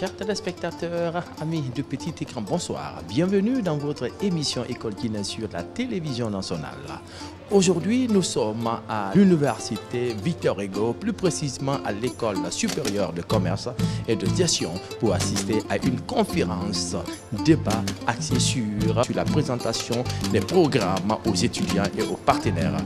Chers téléspectateurs, amis de petit écran, bonsoir. Bienvenue dans votre émission École Guinée sur la télévision nationale. Aujourd'hui, nous sommes à l'université Victor Hugo, plus précisément à l'école supérieure de commerce et de gestion pour assister à une conférence débat axée sur la présentation des programmes aux étudiants et aux partenaires.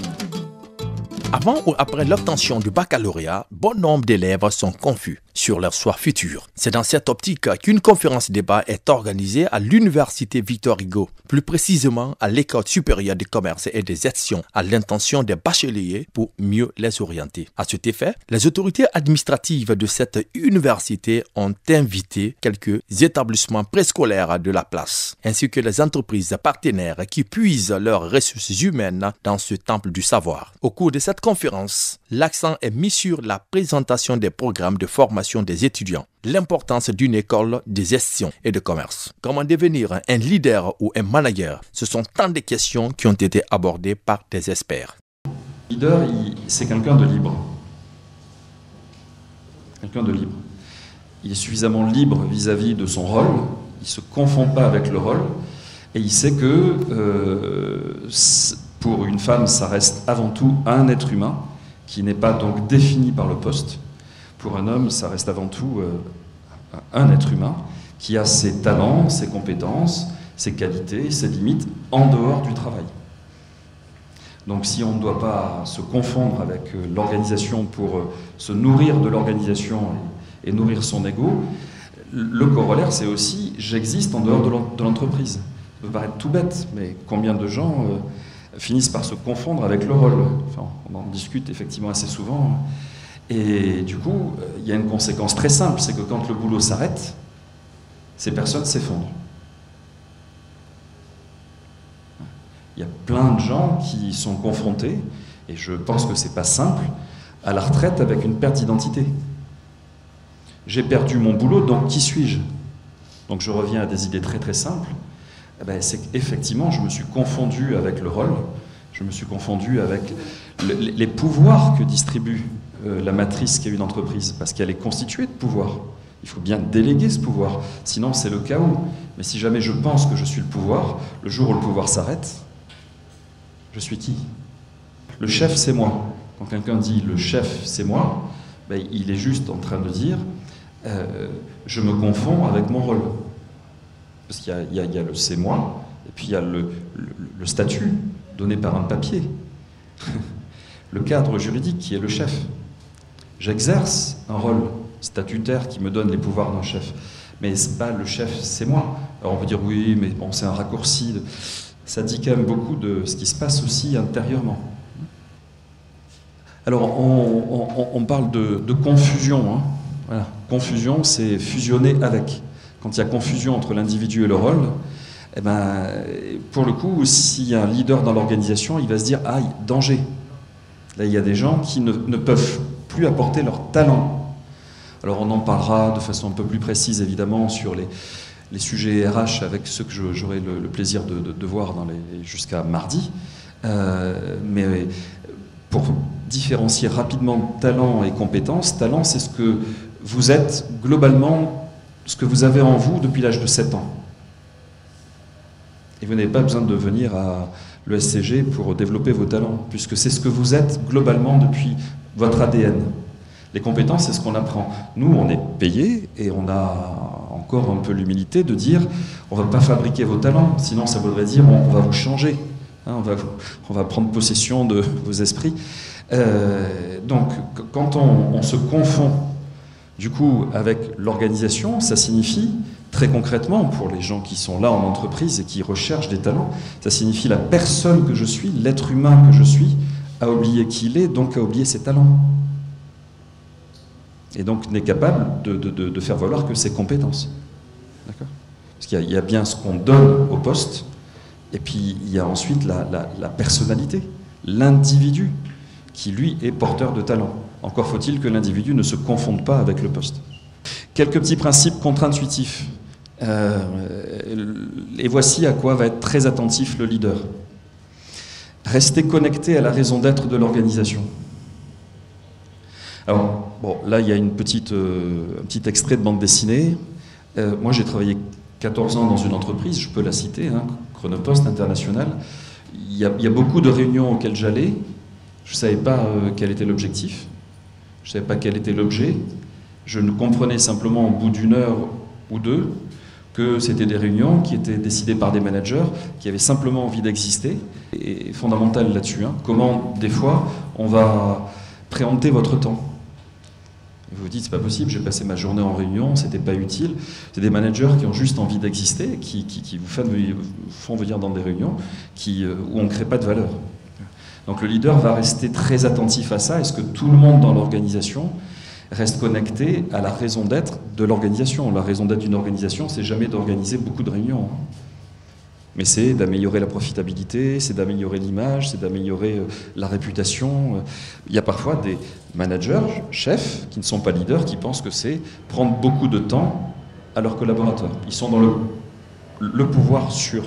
Avant ou après l'obtention du baccalauréat, bon nombre d'élèves sont confus sur leur choix futur. C'est dans cette optique qu'une conférence débat est organisée à l'université Victor Hugo, plus précisément à l'école supérieure de commerce et de gestion, à l'intention des bacheliers pour mieux les orienter. À cet effet, les autorités administratives de cette université ont invité quelques établissements préscolaires de la place, ainsi que les entreprises partenaires qui puisent leurs ressources humaines dans ce temple du savoir. Au cours de cette conférence, l'accent est mis sur la présentation des programmes de formation des étudiants, l'importance d'une école de gestion et de commerce, comment devenir un leader ou un manager. Ce sont tant de questions qui ont été abordées par des experts. Le leader, c'est quelqu'un de libre. Quelqu'un de libre. Il est suffisamment libre vis-à-vis de son rôle, il ne se confond pas avec le rôle, et il sait que pour une femme, ça reste avant tout un être humain, qui n'est pas donc défini par le poste. Pour un homme, ça reste avant tout un être humain qui a ses talents, ses compétences, ses qualités, ses limites en dehors du travail. Donc si on ne doit pas se confondre avec l'organisation pour se nourrir de l'organisation et nourrir son ego, le corollaire c'est aussi j'existe en dehors de l'entreprise. Ça peut paraître tout bête, mais combien de gens finissent par se confondre avec le rôle. Enfin, on en discute effectivement assez souvent. Et du coup, il y a une conséquence très simple, c'est que quand le boulot s'arrête, ces personnes s'effondrent. Il y a plein de gens qui sont confrontés, et je pense que c'est pas simple, à la retraite avec une perte d'identité. J'ai perdu mon boulot, donc qui suis-je? Donc je reviens à des idées très très simples. C'est qu'effectivement, je me suis confondu avec le rôle, je me suis confondu avec les pouvoirs que distribue la matrice qu'est une entreprise, parce qu'elle est constituée de pouvoirs. Il faut bien déléguer ce pouvoir, sinon c'est le chaos. Mais si jamais je pense que je suis le pouvoir, le jour où le pouvoir s'arrête, je suis qui? Le chef, c'est moi. Quand quelqu'un dit « le chef, c'est moi », il est juste en train de dire je me confonds avec mon rôle. Parce qu'il y a le « c'est moi », et puis il y a le statut donné par un papier. Le cadre juridique qui est le chef. J'exerce un rôle statutaire qui me donne les pouvoirs d'un chef. Mais c'est pas le chef, c'est moi. Alors on peut dire oui, mais bon, c'est un raccourci. Ça dit quand même beaucoup de ce qui se passe aussi intérieurement. Alors on parle de confusion. Hein. Voilà. Confusion, c'est fusionner avec. Quand il y a confusion entre l'individu et le rôle, pour le coup, s'il y a un leader dans l'organisation, il va se dire « aïe, danger ». Là, il y a des gens qui ne peuvent plus apporter leur talent. Alors, on en parlera de façon un peu plus précise, évidemment, sur les sujets RH avec ceux que j'aurai le plaisir de voir jusqu'à mardi. Mais pour différencier rapidement talent et compétence, talent, c'est ce que vous êtes globalement, ce que vous avez en vous depuis l'âge de 7 ans. Et vous n'avez pas besoin de venir à l'ESCG pour développer vos talents, puisque c'est ce que vous êtes globalement depuis votre ADN. Les compétences, c'est ce qu'on apprend. Nous, on est payés et on a encore un peu l'humilité de dire on ne va pas fabriquer vos talents, sinon ça voudrait dire on va vous changer, hein, on va prendre possession de vos esprits. Donc, quand on se confond du coup avec l'organisation, ça signifie très concrètement, pour les gens qui sont là en entreprise et qui recherchent des talents, ça signifie la personne que je suis, l'être humain que je suis, a oublié qui il est, donc a oublié ses talents. Et donc n'est capable de faire valoir que ses compétences. D'accord ? Parce qu'il y a bien ce qu'on donne au poste, et puis il y a ensuite la personnalité, l'individu, qui lui est porteur de talent. Encore faut-il que l'individu ne se confonde pas avec le poste. Quelques petits principes contre-intuitifs. Et voici à quoi va être très attentif le leader. Rester connecté à la raison d'être de l'organisation. Alors, bon, là, il y a un petit extrait de bande dessinée. Moi, j'ai travaillé 14 ans dans une entreprise, je peux la citer, hein, Chronopost International. Il y a beaucoup de réunions auxquelles j'allais. Je ne savais pas quel était l'objectif. Je ne savais pas quel était l'objet. Je ne comprenais simplement au bout d'une heure ou deux que c'était des réunions qui étaient décidées par des managers qui avaient simplement envie d'exister. Et fondamental là-dessus, hein, comment des fois on va préempter votre temps. Vous vous dites, c'est pas possible, j'ai passé ma journée en réunion, c'était pas utile. C'est des managers qui ont juste envie d'exister, qui vous font venir dans des réunions où on ne crée pas de valeur. Donc le leader va rester très attentif à ça. Est-ce que tout le monde dans l'organisation reste connecté à la raison d'être de l'organisation? La raison d'être d'une organisation, c'est jamais d'organiser beaucoup de réunions. Mais c'est d'améliorer la profitabilité, c'est d'améliorer l'image, c'est d'améliorer la réputation. Il y a parfois des managers, chefs, qui ne sont pas leaders, qui pensent que c'est prendre beaucoup de temps à leurs collaborateurs. Ils sont dans le pouvoir sûr.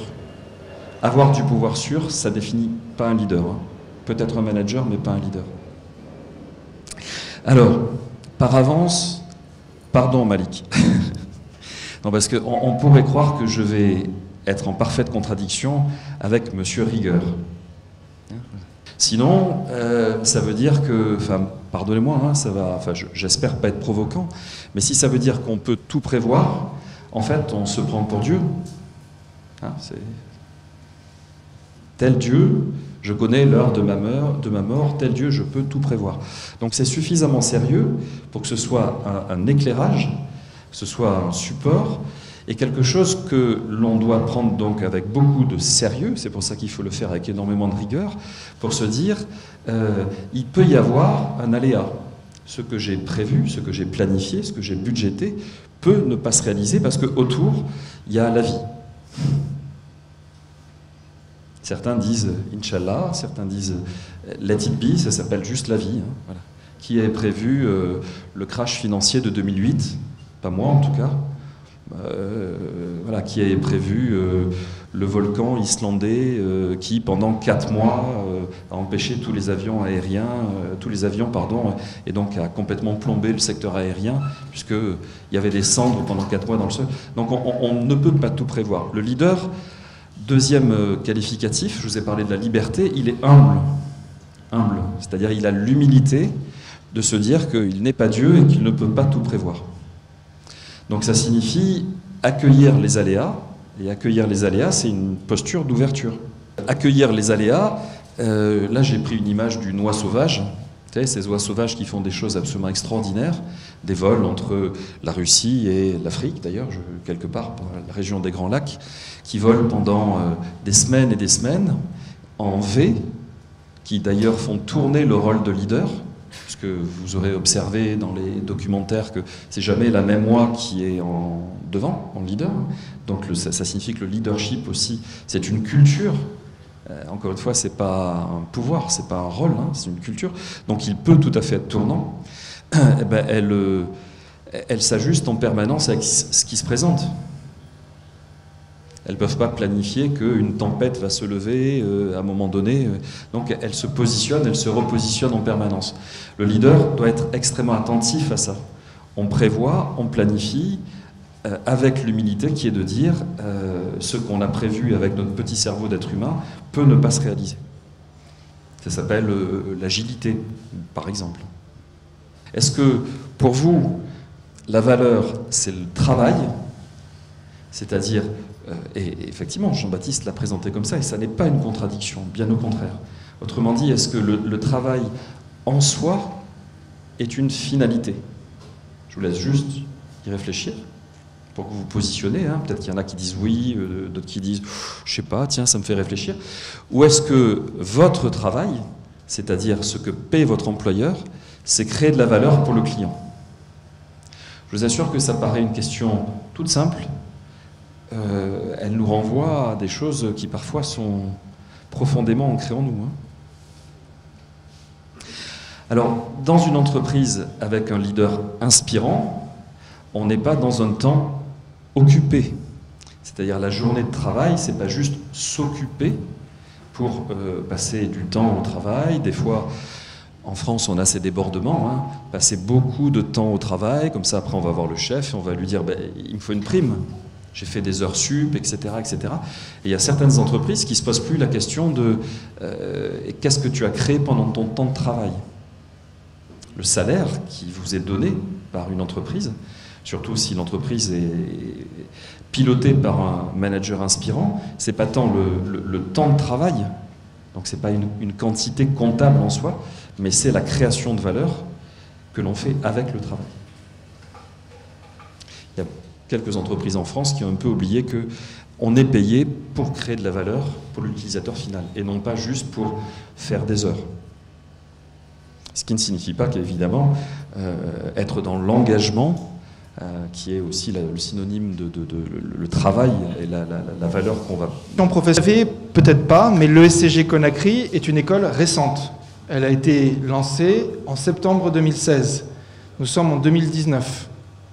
Avoir du pouvoir sûr, ça ne définit pas un leader. Hein. Peut-être un manager, mais pas un leader. Alors, par avance, pardon Malik. Non, parce qu'on pourrait croire que je vais être en parfaite contradiction avec Monsieur Rigueur. Sinon, ça veut dire que, enfin, pardonnez-moi, hein, j'espère pas être provoquant, mais si ça veut dire qu'on peut tout prévoir, en fait, on se prend pour Dieu. Hein, tel Dieu, je connais l'heure de ma mort, tel Dieu, je peux tout prévoir. Donc c'est suffisamment sérieux pour que ce soit un éclairage, que ce soit un support, et quelque chose que l'on doit prendre donc avec beaucoup de sérieux, c'est pour ça qu'il faut le faire avec énormément de rigueur, pour se dire, il peut y avoir un aléa. Ce que j'ai prévu, ce que j'ai planifié, ce que j'ai budgété, peut ne pas se réaliser parce qu'autour, il y a la vie. Certains disent Inch'Allah, certains disent Let it be, ça s'appelle juste la vie. Hein, voilà. Qui avait prévu le crash financier de 2008, pas moi en tout cas, voilà, qui avait prévu le volcan islandais qui pendant 4 mois a empêché tous les avions aériens, et donc a complètement plombé le secteur aérien, puisqu'il y avait des cendres pendant 4 mois dans le sol. Donc on ne peut pas tout prévoir. Le leader, deuxième qualificatif, je vous ai parlé de la liberté, il est humble. Humble, c'est-à-dire il a l'humilité de se dire qu'il n'est pas Dieu et qu'il ne peut pas tout prévoir. Donc ça signifie accueillir les aléas, et accueillir les aléas, c'est une posture d'ouverture. Accueillir les aléas, là j'ai pris une image d'une oie sauvage, vous savez, ces oies sauvages qui font des choses absolument extraordinaires, des vols entre la Russie et l'Afrique d'ailleurs, quelque part, dans la région des Grands Lacs, qui volent pendant des semaines et des semaines, en V, qui d'ailleurs font tourner le rôle de leader, puisque vous aurez observé dans les documentaires que c'est jamais la même oie qui est devant, en leader. Donc ça signifie que le leadership aussi, c'est une culture. Encore une fois, c'est pas un pouvoir, c'est pas un rôle, hein, c'est une culture. Donc il peut tout à fait être tournant. Eh ben, elle s'ajuste en permanence avec ce qui se présente. Elles ne peuvent pas planifier qu'une tempête va se lever à un moment donné. Donc elles se positionnent, elles se repositionnent en permanence. Le leader doit être extrêmement attentif à ça. On prévoit, on planifie, avec l'humilité qui est de dire ce qu'on a prévu avec notre petit cerveau d'être humain peut ne pas se réaliser. Ça s'appelle l'agilité, par exemple. Est-ce que, pour vous, la valeur, c'est le travail, c'est-à-dire... Et effectivement, Jean-Baptiste l'a présenté comme ça, et ça n'est pas une contradiction, bien au contraire. Autrement dit, est-ce que le travail en soi est une finalité? Je vous laisse juste y réfléchir pour que vous vous positionnez. Hein. Peut-être qu'il y en a qui disent oui, d'autres qui disent je sais pas, tiens, ça me fait réfléchir. Ou est-ce que votre travail, c'est-à-dire ce que paie votre employeur, c'est créer de la valeur pour le client? Je vous assure que ça paraît une question toute simple. Elle nous renvoie à des choses qui parfois sont profondément ancrées en nous. Hein. Alors, dans une entreprise avec un leader inspirant, on n'est pas dans un temps occupé. C'est-à-dire la journée de travail, c'est pas juste s'occuper pour passer du temps au travail. Des fois, En France, on a ces débordements, hein. Passer beaucoup de temps au travail, comme ça après on va voir le chef et on va lui dire il me faut une prime, j'ai fait des heures sup, etc., etc. Et il y a certaines entreprises qui ne se posent plus la question de qu'est-ce que tu as créé pendant ton temps de travail. Le salaire qui vous est donné par une entreprise, surtout si l'entreprise est pilotée par un manager inspirant, c'est pas tant le temps de travail, donc c'est pas une quantité comptable en soi, mais c'est la création de valeur que l'on fait avec le travail. Il y a quelques entreprises en France qui ont un peu oublié qu'on est payé pour créer de la valeur pour l'utilisateur final, et non pas juste pour faire des heures. Ce qui ne signifie pas qu'évidemment, être dans l'engagement, qui est aussi le synonyme de le travail et la valeur qu'on va... Professeur, peut-être pas, mais l'ESCG Conakry est une école récente. Elle a été lancée en septembre 2016. Nous sommes en 2019.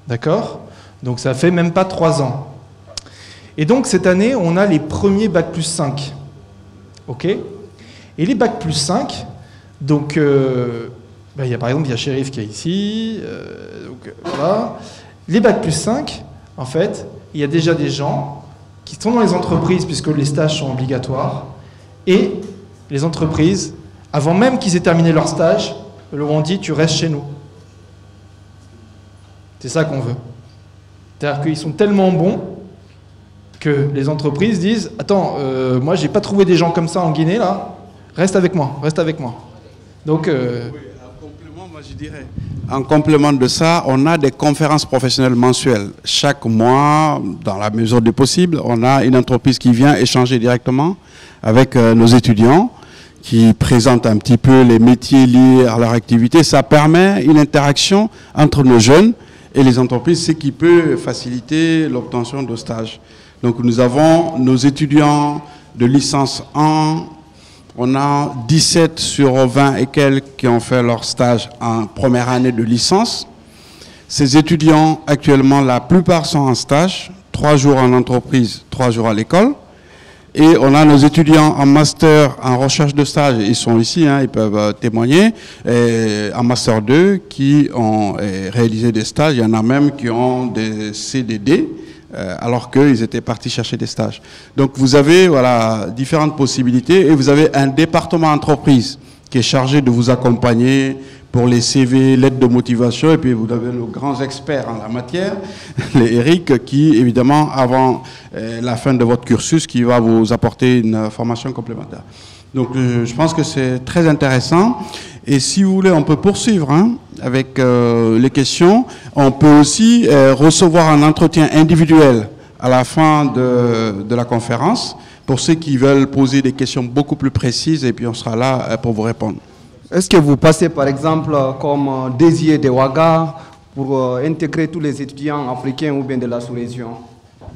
D'accord? Donc ça fait même pas 3 ans. Et donc cette année, on a les premiers Bac plus 5. OK? Et les Bac plus 5, donc, il y a par exemple, il y a Chérif qui est ici. Donc, voilà. Les Bac plus 5, en fait, il y a déjà des gens qui sont dans les entreprises, puisque les stages sont obligatoires, et les entreprises, avant même qu'ils aient terminé leur stage, leur ont dit « tu restes chez nous ». C'est ça qu'on veut. C'est-à-dire qu'ils sont tellement bons que les entreprises disent « attends, moi j'ai pas trouvé des gens comme ça en Guinée, là, reste avec moi, reste avec moi ». Donc... je dirais. En complément de ça, on a des conférences professionnelles mensuelles. Chaque mois, dans la mesure du possible, on a une entreprise qui vient échanger directement avec nos étudiants, qui présentent un petit peu les métiers liés à leur activité. Ça permet une interaction entre nos jeunes et les entreprises, ce qui peut faciliter l'obtention de stages. Donc nous avons nos étudiants de licence 1, on a 17 sur 20 et quelques qui ont fait leur stage en première année de licence. Ces étudiants, actuellement, la plupart sont en stage, 3 jours en entreprise, 3 jours à l'école. Et on a nos étudiants en master, en recherche de stage, ils sont ici, hein, ils peuvent témoigner, et en master 2 qui ont réalisé des stages. Il y en a même qui ont des CDD, alors qu'ils étaient partis chercher des stages. Donc vous avez voilà, différentes possibilités et vous avez un département entreprise qui est chargé de vous accompagner pour les CV, lettres de motivation, et puis vous avez nos grands experts en la matière, les Eric, qui évidemment avant la fin de votre cursus, qui va vous apporter une formation complémentaire. Donc je pense que c'est très intéressant. Et si vous voulez, on peut poursuivre hein, avec les questions. On peut aussi recevoir un entretien individuel à la fin de la conférence pour ceux qui veulent poser des questions beaucoup plus précises, et puis on sera là pour vous répondre. Est-ce que vous passez par exemple comme Désiré de Ouaga pour intégrer tous les étudiants africains ou bien de la sous-région?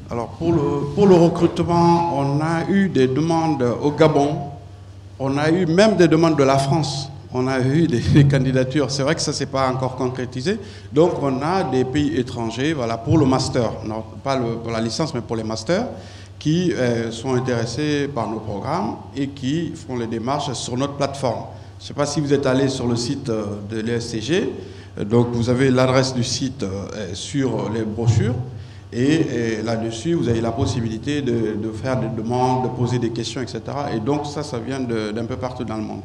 Alors pour le recrutement, on a eu des demandes au Gabon, on a eu même des demandes de la France. On a eu des candidatures, c'est vrai que ça ne s'est pas encore concrétisé. Donc on a des pays étrangers, voilà, pour le master, non, pas pour la licence, mais pour les masters, qui sont intéressés par nos programmes et qui font les démarches sur notre plateforme. Je ne sais pas si vous êtes allé sur le site de l'ESCG, donc vous avez l'adresse du site sur les brochures, et là-dessus vous avez la possibilité de faire des demandes, de poser des questions, etc. Et donc ça vient d'un peu partout dans le monde.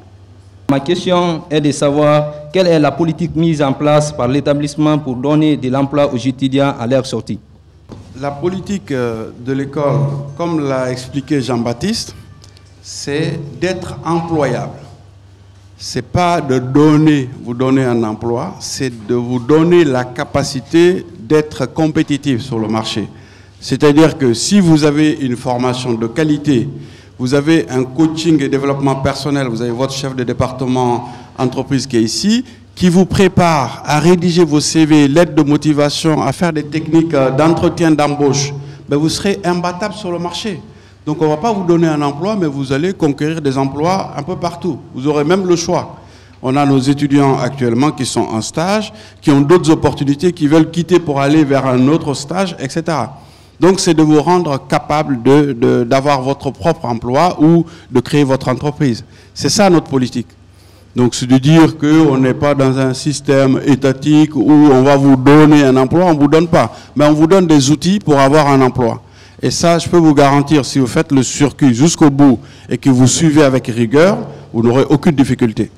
Ma question est de savoir quelle est la politique mise en place par l'établissement pour donner de l'emploi aux étudiants à leur sortie. La politique de l'école, comme l'a expliqué Jean-Baptiste, c'est d'être employable. Ce n'est pas de vous donner un emploi, c'est de vous donner la capacité d'être compétitif sur le marché. C'est-à-dire que si vous avez une formation de qualité, vous avez un coaching et développement personnel, vous avez votre chef de département entreprise qui est ici, qui vous prépare à rédiger vos CV, lettres de motivation, à faire des techniques d'entretien d'embauche, ben vous serez imbattable sur le marché. Donc on ne va pas vous donner un emploi, mais vous allez conquérir des emplois un peu partout. Vous aurez même le choix. On a nos étudiants actuellement qui sont en stage, qui ont d'autres opportunités, qui veulent quitter pour aller vers un autre stage, etc. Donc c'est de vous rendre capable d'avoir votre propre emploi ou de créer votre entreprise. C'est ça notre politique. Donc c'est de dire qu'on n'est pas dans un système étatique où on va vous donner un emploi, on ne vous donne pas. Mais on vous donne des outils pour avoir un emploi. Et ça, je peux vous garantir, si vous faites le circuit jusqu'au bout et que vous suivez avec rigueur, vous n'aurez aucune difficulté.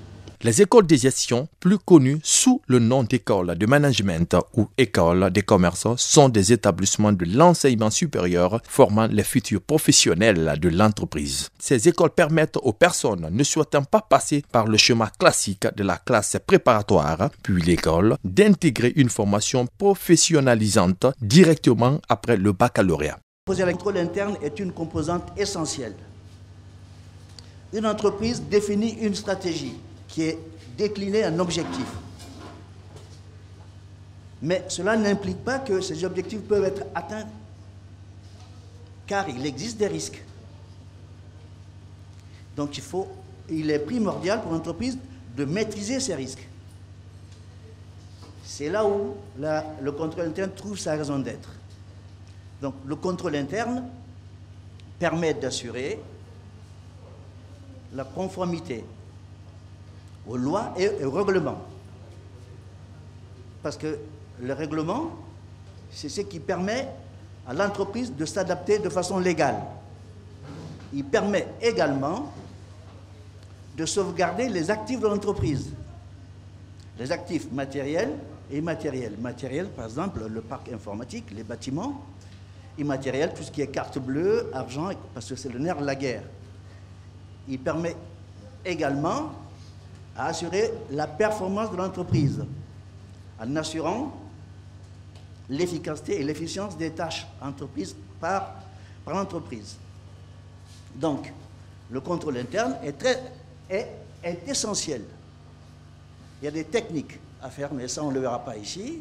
Les écoles de gestion, plus connues sous le nom d'écoles de management ou écoles de commerce, sont des établissements de l'enseignement supérieur formant les futurs professionnels de l'entreprise. Ces écoles permettent aux personnes ne souhaitant pas passer par le chemin classique de la classe préparatoire, puis l'école, d'intégrer une formation professionnalisante directement après le baccalauréat. Le contrôle interne est une composante essentielle. Une entreprise définit une stratégie qui est déclinée en objectifs. Mais cela n'implique pas que ces objectifs peuvent être atteints, car il existe des risques. Donc il est primordial pour l'entreprise de maîtriser ces risques. C'est là où le contrôle interne trouve sa raison d'être. Donc le contrôle interne permet d'assurer la conformité aux lois et aux règlements. Parce que le règlement, c'est ce qui permet à l'entreprise de s'adapter de façon légale. Il permet également de sauvegarder les actifs de l'entreprise. Les actifs matériels et immatériels. Matériels, par exemple, le parc informatique, les bâtiments. Immatériel, tout ce qui est carte bleue, argent, parce que c'est le nerf de la guerre. Il permet également à assurer la performance de l'entreprise en assurant l'efficacité et l'efficience des tâches entreprises par l'entreprise. Donc, le contrôle interne est essentiel. Il y a des techniques à faire, mais ça on ne le verra pas ici.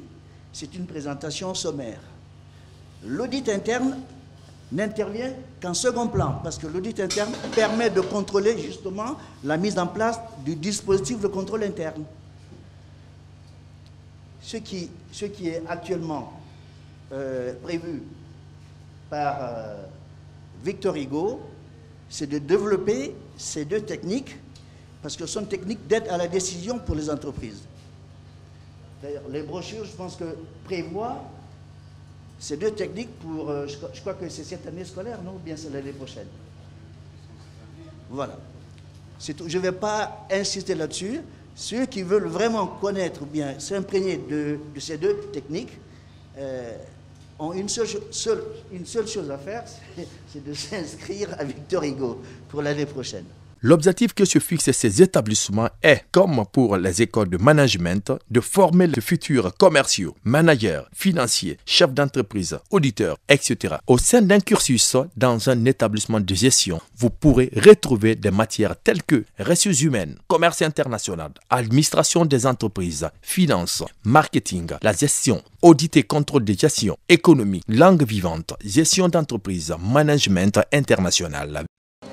C'est une présentation sommaire. L'audit interne n'intervient qu'en second plan, parce que l'audit interne permet de contrôler justement la mise en place du dispositif de contrôle interne. Ce qui est actuellement prévu par Victor Hugo, c'est de développer ces deux techniques, parce que ce sont techniques d'aide à la décision pour les entreprises. D'ailleurs, les brochures, je pense que prévoient ces deux techniques pour, je crois que c'est cette année scolaire, non? Ou bien c'est l'année prochaine? Voilà. C'est tout. Je ne vais pas insister là-dessus. Ceux qui veulent vraiment connaître ou bien s'imprégner de ces deux techniques ont une seule chose à faire, c'est de s'inscrire à Victor Hugo pour l'année prochaine. L'objectif que se fixent ces établissements est, comme pour les écoles de management, de former les futurs commerciaux, managers, financiers, chefs d'entreprise, auditeurs, etc. Au sein d'un cursus dans un établissement de gestion, vous pourrez retrouver des matières telles que ressources humaines, commerce international, administration des entreprises, finances, marketing, la gestion, audit et contrôle de gestion, économie, langue vivante, gestion d'entreprise, management international.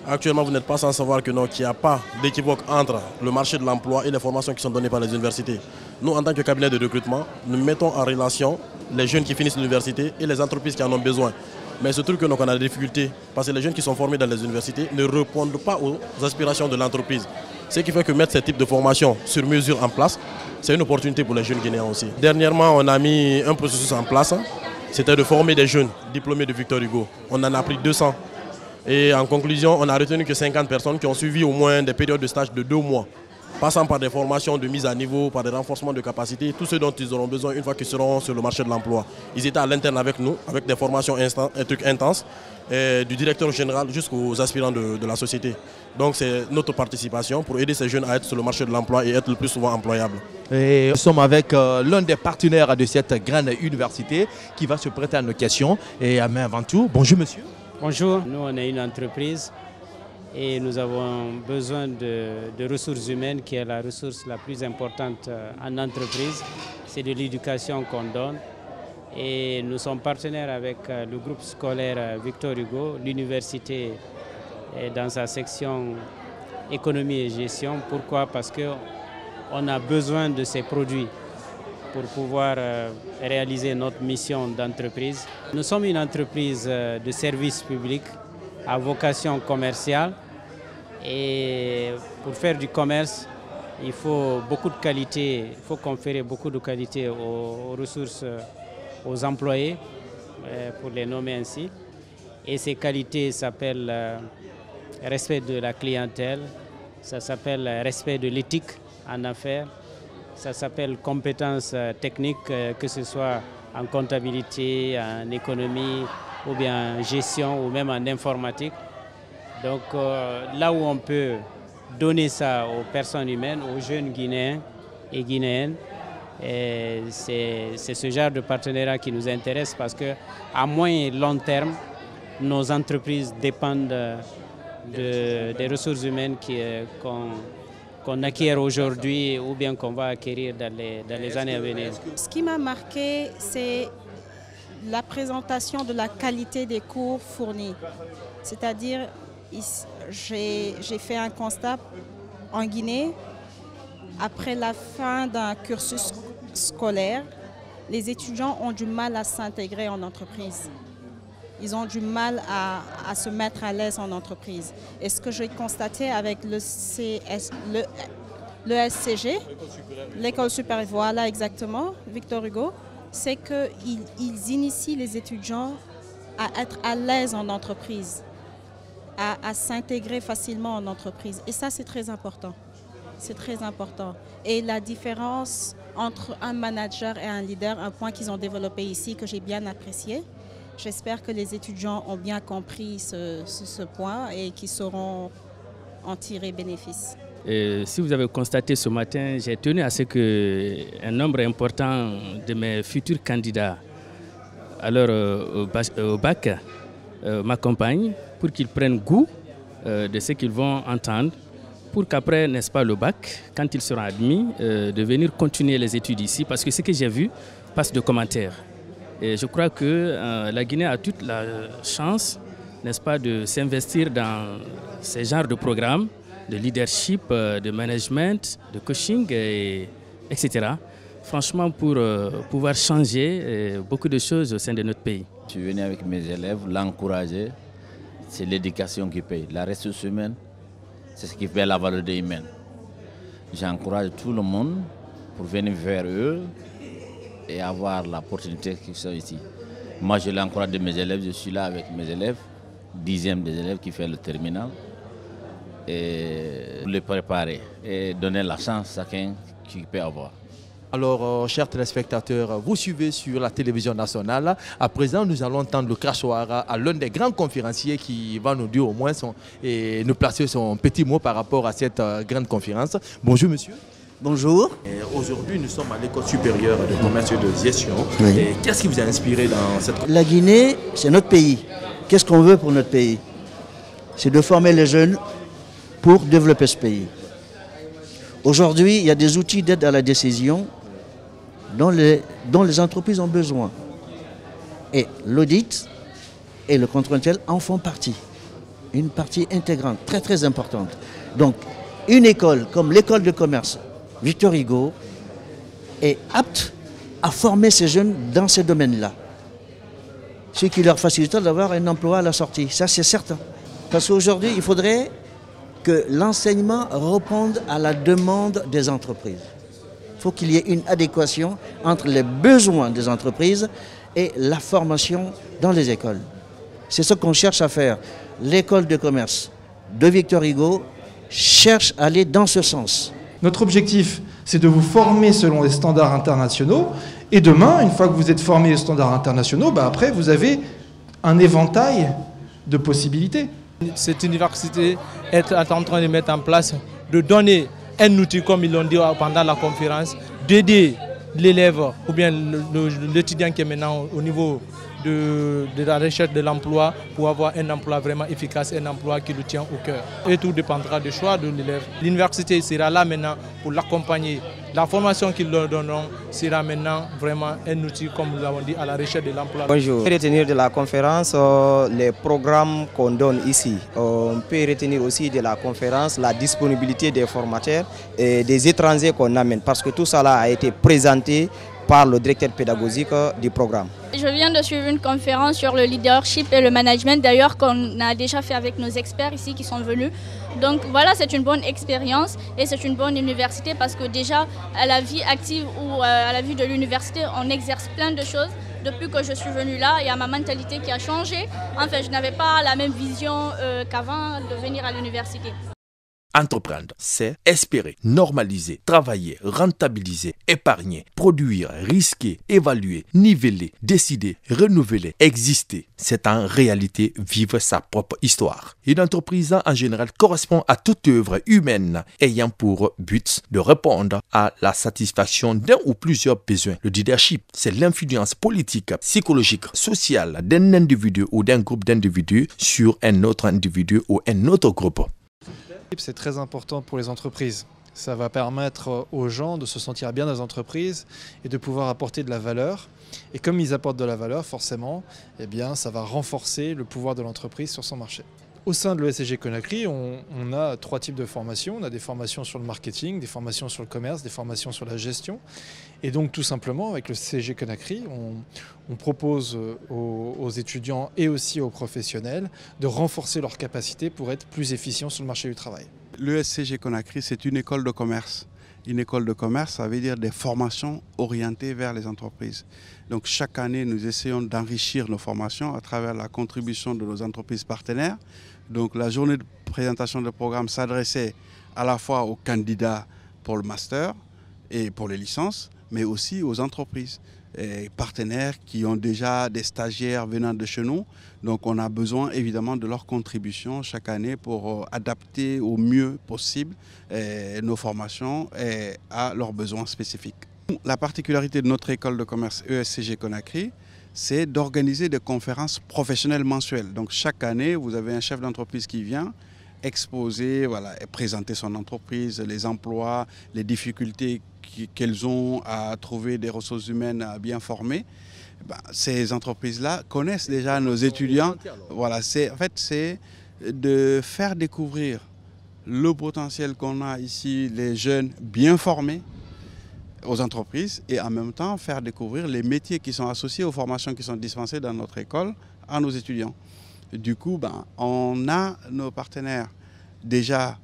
Actuellement, vous n'êtes pas sans savoir qu'il n'y a pas d'équivoque entre le marché de l'emploi et les formations qui sont données par les universités. Nous, en tant que cabinet de recrutement, nous mettons en relation les jeunes qui finissent l'université et les entreprises qui en ont besoin. Mais ce truc que nous, on a des difficultés, parce que les jeunes qui sont formés dans les universités ne répondent pas aux aspirations de l'entreprise. Ce qui fait que mettre ce type de formation sur mesure en place, c'est une opportunité pour les jeunes Guinéens aussi. Dernièrement, on a mis un processus en place, c'était de former des jeunes diplômés de Victor Hugo. On en a pris 200. Et en conclusion, on a retenu que 50 personnes qui ont suivi au moins des périodes de stage de 2 mois, passant par des formations de mise à niveau, par des renforcements de capacité, tout ce dont ils auront besoin une fois qu'ils seront sur le marché de l'emploi. Ils étaient à l'interne avec nous, avec des formations intenses, du directeur général jusqu'aux aspirants de la société. Donc c'est notre participation pour aider ces jeunes à être sur le marché de l'emploi et être le plus souvent employables. Et nous sommes avec l'un des partenaires de cette grande université qui va se prêter à nos questions. Et mais avant tout, bonjour monsieur. Bonjour, nous on est une entreprise et nous avons besoin de ressources humaines qui est la ressource la plus importante en entreprise. C'est de l'éducation qu'on donne et nous sommes partenaires avec le groupe scolaire Victor Hugo, l'université dans sa section économie et gestion. Pourquoi? Parce qu'on a besoin de ces produits pour pouvoir réaliser notre mission d'entreprise. Nous sommes une entreprise de service public à vocation commerciale et pour faire du commerce, il faut beaucoup de qualité, il faut conférer beaucoup de qualité aux ressources, aux employés, pour les nommer ainsi. Et ces qualités s'appellent respect de la clientèle, ça s'appelle respect de l'éthique en affaires, ça s'appelle compétences techniques, que ce soit en comptabilité, en économie, ou bien en gestion, ou même en informatique. Donc là où on peut donner ça aux personnes humaines, aux jeunes Guinéens et Guinéennes, c'est ce genre de partenariat qui nous intéresse parce qu'à moyen et long terme, nos entreprises dépendent des ressources humaines qu'on acquiert aujourd'hui ou bien qu'on va acquérir dans les années à venir. Ce qui m'a marqué, c'est la présentation de la qualité des cours fournis. C'est-à-dire, j'ai fait un constat en Guinée. Après la fin d'un cursus scolaire, les étudiants ont du mal à s'intégrer en entreprise. Ils ont du mal à se mettre à l'aise en entreprise. Et ce que j'ai constaté avec le SCG, l'école supérieure, voilà exactement, Victor Hugo, c'est qu'ils initient les étudiants à être à l'aise en entreprise, à s'intégrer facilement en entreprise. Et ça, c'est très important. C'est très important. Et la différence entre un manager et un leader, un point qu'ils ont développé ici, que j'ai bien apprécié. J'espère que les étudiants ont bien compris ce point et qu'ils sauront en tirer bénéfice. Si vous avez constaté ce matin, j'ai tenu à ce qu'un nombre important de mes futurs candidats au bac m'accompagnent pour qu'ils prennent goût de ce qu'ils vont entendre, pour qu'après, n'est-ce pas, le bac, quand ils seront admis, de venir continuer les études ici, parce que ce que j'ai vu passe de commentaires. Et je crois que la Guinée a toute la chance, n'est-ce pas, de s'investir dans ces genres de programmes, de leadership, de management, de coaching, etc. Franchement, pour pouvoir changer beaucoup de choses au sein de notre pays. Je suis venu avec mes élèves, l'encourager. C'est l'éducation qui paye. La ressource humaine, c'est ce qui fait la valeur humaine. J'encourage tout le monde pour venir vers eux et avoir l'opportunité qu'ils sont ici. Moi, je l'encourage de mes élèves. Je suis là avec mes élèves, 10e des élèves qui fait le terminal. Et les préparer et donner la chance à chacun qui peut avoir. Alors, chers téléspectateurs, vous suivez sur la télévision nationale. À présent, nous allons entendre le crachoir à l'un des grands conférenciers qui va nous dire au moins et nous placer son petit mot par rapport à cette grande conférence. Bonjour, monsieur. Bonjour. Aujourd'hui, nous sommes à l'école supérieure de commerce et de gestion. Oui. Qu'est-ce qui vous a inspiré dans cette... La Guinée, c'est notre pays. Qu'est-ce qu'on veut pour notre pays? C'est de former les jeunes pour développer ce pays. Aujourd'hui, il y a des outils d'aide à la décision dont les entreprises ont besoin. Et l'audit et le contrôle intellectuel en font partie. Une partie intégrante, très très importante. Donc, une école comme l'école de commerce Victor Hugo est apte à former ces jeunes dans ces domaines-là. Ce qui leur facilitera d'avoir un emploi à la sortie. Ça, c'est certain. Parce qu'aujourd'hui, il faudrait que l'enseignement réponde à la demande des entreprises. Il faut qu'il y ait une adéquation entre les besoins des entreprises et la formation dans les écoles. C'est ce qu'on cherche à faire. L'école de commerce de Victor Hugo cherche à aller dans ce sens. Notre objectif, c'est de vous former selon les standards internationaux. Et demain, une fois que vous êtes formé aux standards internationaux, après, vous avez un éventail de possibilités. Cette université est en train de mettre en place, de donner un outil, comme ils l'ont dit pendant la conférence, d'aider l'élève ou bien l'étudiant qui est maintenant au niveau de la recherche de l'emploi pour avoir un emploi vraiment efficace, un emploi qui le tient au cœur. Et tout dépendra du choix de l'élève. L'université sera là maintenant pour l'accompagner. La formation qu'ils leur donneront sera maintenant vraiment un outil, comme nous l'avons dit, à la recherche de l'emploi. Bonjour. On peut retenir de la conférence les programmes qu'on donne ici. On peut retenir aussi de la conférence la disponibilité des formateurs et des étrangers qu'on amène, parce que tout ça là a été présenté par le directeur pédagogique du programme. Je viens de suivre une conférence sur le leadership et le management, d'ailleurs qu'on a déjà fait avec nos experts ici qui sont venus. Donc voilà, c'est une bonne expérience et c'est une bonne université parce que déjà à la vie active ou à la vie de l'université, on exerce plein de choses. Depuis que je suis venue là, il y a ma mentalité qui a changé. En fait, je n'avais pas la même vision qu'avant de venir à l'université. Entreprendre, c'est espérer, normaliser, travailler, rentabiliser, épargner, produire, risquer, évaluer, niveler, décider, renouveler, exister. C'est en réalité vivre sa propre histoire. Une entreprise en général correspond à toute œuvre humaine ayant pour but de répondre à la satisfaction d'un ou plusieurs besoins. Le leadership, c'est l'influence politique, psychologique, sociale d'un individu ou d'un groupe d'individus sur un autre individu ou un autre groupe. C'est très important pour les entreprises. Ça va permettre aux gens de se sentir bien dans les entreprises et de pouvoir apporter de la valeur. Et comme ils apportent de la valeur, forcément, eh bien, ça va renforcer le pouvoir de l'entreprise sur son marché. Au sein de l'ESCG Conakry, on a 3 types de formations. On a des formations sur le marketing, des formations sur le commerce, des formations sur la gestion. Et donc tout simplement, avec le CG Conakry, on propose aux étudiants et aussi aux professionnels de renforcer leurs capacités pour être plus efficients sur le marché du travail. L'ESCG Conakry, c'est une école de commerce. Une école de commerce, ça veut dire des formations orientées vers les entreprises. Donc chaque année, nous essayons d'enrichir nos formations à travers la contribution de nos entreprises partenaires. Donc la journée de présentation de programme s'adressait à la fois aux candidats pour le master et pour les licences, mais aussi aux entreprises et partenaires qui ont déjà des stagiaires venant de chez nous. Donc on a besoin évidemment de leur contribution chaque année pour adapter au mieux possible nos formations à leurs besoins spécifiques. La particularité de notre école de commerce ESCG Conakry, c'est d'organiser des conférences professionnelles mensuelles. Donc chaque année, vous avez un chef d'entreprise qui vient exposer, voilà, et présenter son entreprise, les emplois, les difficultés qu'elles ont à trouver des ressources humaines bien formées. Ces entreprises-là connaissent déjà nos étudiants. Voilà, en fait, c'est de faire découvrir le potentiel qu'on a ici, les jeunes bien formés, aux entreprises et en même temps faire découvrir les métiers qui sont associés aux formations qui sont dispensées dans notre école à nos étudiants. Du coup, on a nos partenaires déjà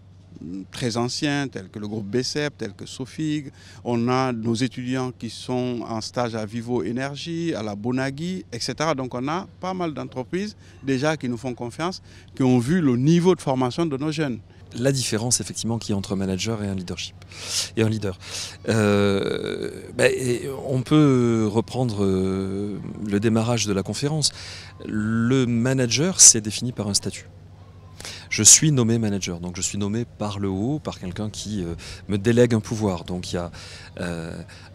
très anciens, tels que le groupe BCEP, tels que Sofig. On a nos étudiants qui sont en stage à Vivo Énergie, à la Bonagui, etc. Donc on a pas mal d'entreprises déjà qui nous font confiance, qui ont vu le niveau de formation de nos jeunes. La différence effectivement qu'il y a entre manager et un leadership et un leader. On peut reprendre le démarrage de la conférence. Le manager, c'est défini par un statut. Je suis nommé manager, donc je suis nommé par le haut, par quelqu'un qui me délègue un pouvoir. Donc il y a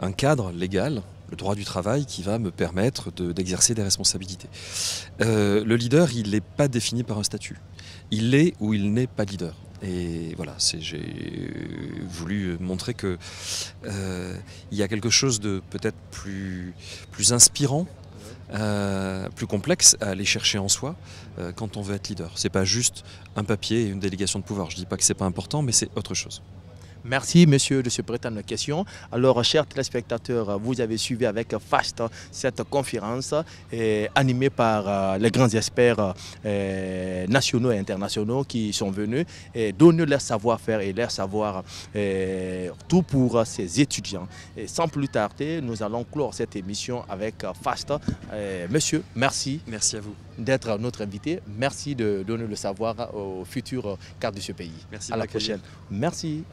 un cadre légal, le droit du travail, qui va me permettre d'exercer des responsabilités. Le leader, il n'est pas défini par un statut. Il est ou il n'est pas leader. Et voilà, j'ai voulu montrer que il y a quelque chose de peut-être plus inspirant, plus complexe à aller chercher en soi quand on veut être leader. C'est pas juste un papier et une délégation de pouvoir. Je dis pas que c'est pas important, mais c'est autre chose. Merci, monsieur, de se prêter à nos questions. Alors, chers téléspectateurs, vous avez suivi avec FAST cette conférence animée par les grands experts nationaux et internationaux qui sont venus donner leur savoir-faire et leur savoir tout pour ces étudiants. Et sans plus tarder, nous allons clore cette émission avec FAST. Monsieur, merci. Merci à vous d'être notre invité. Merci de donner le savoir aux futurs cadres de ce pays. Merci. À la prochaine. Merci.